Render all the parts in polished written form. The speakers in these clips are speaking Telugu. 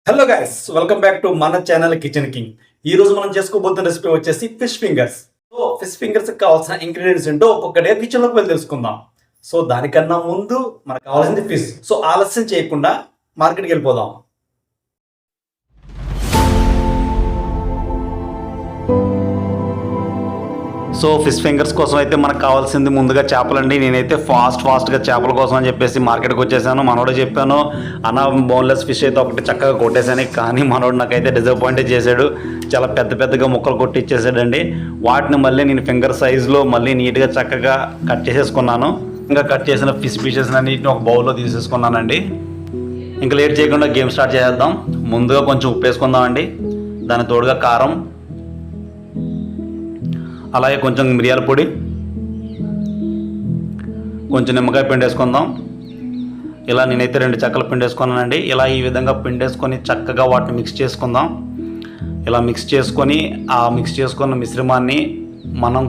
Hello guys, welcome back to మన ఛానల్ కిచెన్ కింగ్. ఈ రోజు మనం చేసుకోబోతున్న రెసిపీ వచ్చేసి fish fingers. So fish fingers కి కావాల్సిన ఇంగ్రీడియంట్స్ ఏంటో ఒక్కొక్కటే కిచెన్ లోకి వెళ్ళి తెలుసుకుందాం. సో దానికన్నా ముందు మనకు కావాల్సింది ఫిష్. సో ఆలస్యం చేయకుండా మార్కెట్కి వెళ్ళిపోదాం. సో ఫిష్ ఫింగర్స్ కోసం అయితే మనకు కావాల్సింది ముందుగా చేపలండి. నేనైతే ఫాస్ట్గా చేపల కోసం అని చెప్పేసి మార్కెట్కి వచ్చేసాను. మనోడు చెప్పాను అన్న బోన్లెస్ ఫిష్ అయితే ఒకటి చక్కగా కొట్టేసాను, కానీ మనోడు నాకైతే డిసప్పాయింట్ చేశాడు. చాలా పెద్దగా ముక్కలు కొట్టి ఇచ్చేసాడండి. వాటిని మళ్ళీ నేను ఫింగర్ సైజులో మళ్ళీ నీట్గా చక్కగా కట్ చేసేసుకున్నాను. ఇంకా కట్ చేసిన ఫిష్ పీసెస్ అన్నింటిని ఒక బౌల్లో తీసేసుకున్నానండి. ఇంకా లేట్ చేయకుండా గేమ్ స్టార్ట్ చేద్దాం. ముందుగా కొంచెం ఉప్పు వేసుకుందామండి, దాని తోడుగా కారం, అలాగే కొంచెం మిరియాల పొడి, కొంచెం నిమ్మకాయ పిండి వేసుకుందాం. ఇలా నేనైతే 2 చెక్కలు పిండి వేసుకున్నానండి. ఇలా ఈ విధంగా పిండి వేసుకొని చక్కగా వాటిని మిక్స్ చేసుకుందాం. ఇలా మిక్స్ చేసుకొని ఆ మిక్స్ చేసుకున్న మిశ్రమాన్ని మనం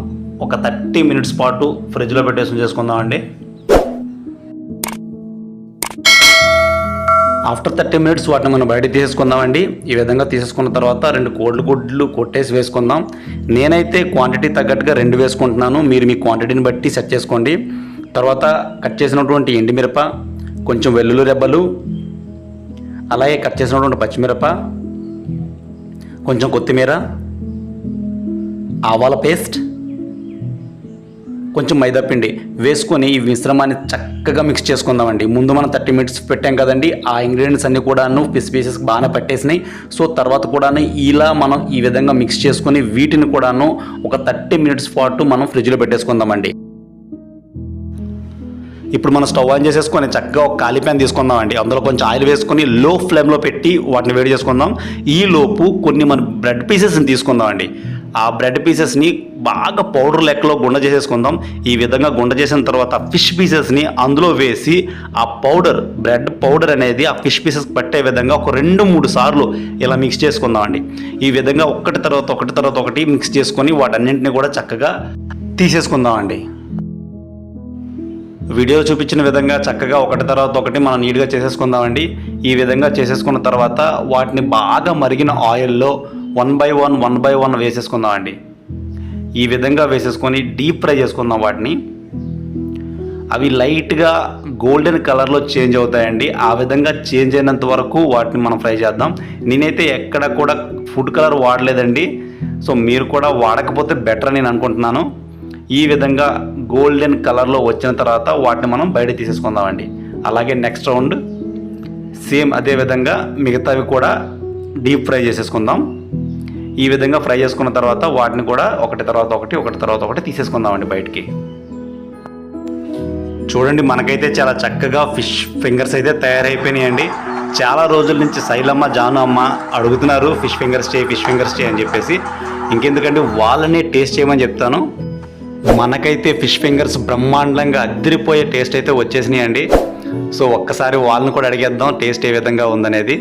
ఒక 30 మినిట్స్ పాటు ఫ్రిడ్జ్లో పెట్టేసి చేసుకుందామండి. ఆఫ్టర్ 30 మినిట్స్ వాటిని మనం బయట తీసేసుకుందామండి. ఈ విధంగా తీసేసుకున్న తర్వాత 2 కోడిగుడ్లు కొట్టేసి వేసుకుందాం. నేనైతే క్వాంటిటీ తగ్గట్టుగా 2 వేసుకుంటున్నాను. మీరు మీ క్వాంటిటీని బట్టి సెట్ చేసుకోండి. తర్వాత కట్ చేసినటువంటి ఎండుమిరప, కొంచెం వెల్లుల్లి రెబ్బలు, అలాగే కట్ చేసినటువంటి పచ్చిమిరప, కొంచెం కొత్తిమీర, ఆవాల పేస్ట్, కొంచెం మైదాపిండి వేసుకొని ఈ మిశ్రమాన్ని చక్కగా మిక్స్ చేసుకుందామండి. ముందు మనం 30 మినిట్స్ పెట్టాం కదండి, ఆ ఇంగ్రీడియంట్స్ అన్నీ కూడాను ఫిష్ పీసెస్ బాగానే పట్టేసినాయి. సో తర్వాత కూడాను ఇలా మనం ఈ విధంగా మిక్స్ చేసుకొని వీటిని కూడాను ఒక 30 మినిట్స్ పాటు మనం ఫ్రిడ్జ్లో పెట్టేసుకుందామండి. ఇప్పుడు మనం స్టవ్ ఆన్ చేసేసుకొని చక్కగా ఒక ఖాళీ ప్యాన్ తీసుకుందామండి. అందులో కొంచెం ఆయిల్ వేసుకొని లో ఫ్లేమ్లో పెట్టి వాటిని వేడి చేసుకుందాం. ఈ లోపు కొన్ని మన బ్రెడ్ పీసెస్ని తీసుకుందామండి. ఆ బ్రెడ్ పీసెస్ని బాగా పౌడర్ లెక్కలో గుండ చేసేసుకుందాం. ఈ విధంగా గుండ చేసిన తర్వాత ఫిష్ పీసెస్ని అందులో వేసి ఆ బ్రెడ్ పౌడర్ అనేది ఆ ఫిష్ పీసెస్కి పట్టే విధంగా ఒక 2-3 సార్లు ఇలా మిక్స్ చేసుకుందామండి. ఈ విధంగా ఒకటి తర్వాత ఒకటి మిక్స్ చేసుకొని వాటన్నింటినీ కూడా చక్కగా తీసేసుకుందామండి. వీడియోలో చూపించిన విధంగా చక్కగా ఒకటి తర్వాత ఒకటి మనం నీట్గా చేసేసుకుందామండి. ఈ విధంగా చేసేసుకున్న తర్వాత వాటిని బాగా మరిగిన ఆయిల్లో 1 బై 1 వేసేసుకుందామండి. ఈ విధంగా వేసేసుకొని డీప్ ఫ్రై చేసుకుందాం వాటిని. అవి లైట్గా గోల్డెన్ కలర్లో చేంజ్ అవుతాయండి. ఆ విధంగా చేంజ్ అయినంత వరకు వాటిని మనం ఫ్రై చేద్దాం. నేనైతే ఎక్కడ కూడా ఫుడ్ కలర్ వాడలేదండి. సో మీరు కూడా వాడకపోతే బెటర్ అని నేను అనుకుంటున్నాను. ఈ విధంగా గోల్డెన్ కలర్లో వచ్చిన తర్వాత వాటిని మనం బయట తీసేసుకుందామండి. అలాగే నెక్స్ట్ రౌండ్ సేమ్ అదే విధంగా మిగతావి కూడా డీప్ ఫ్రై చేసేసుకుందాం. ఈ విధంగా ఫ్రై చేసుకున్న తర్వాత వాటిని కూడా ఒకటి తర్వాత ఒకటి తీసేసుకుందామండి బయటికి. చూడండి, మనకైతే చాలా చక్కగా ఫిష్ ఫింగర్స్ అయితే తయారైపోయినాయండి. చాలా రోజుల నుంచి శైలమ్మ, జాను అమ్మ అడుగుతున్నారు ఫిష్ ఫింగర్స్ చేయి అని చెప్పేసి. ఇంకెందుకంటే వాళ్ళనే టేస్ట్ చేయమని చెప్తాను. మనకైతే ఫిష్ ఫింగర్స్ బ్రహ్మాండంగా అదిరిపోయే టేస్ట్ అయితే వచ్చేసినాయండి. సో ఒక్కసారి వాళ్ళని కూడా అడిగేద్దాం టేస్ట్ ఏ విధంగా ఉందనేది.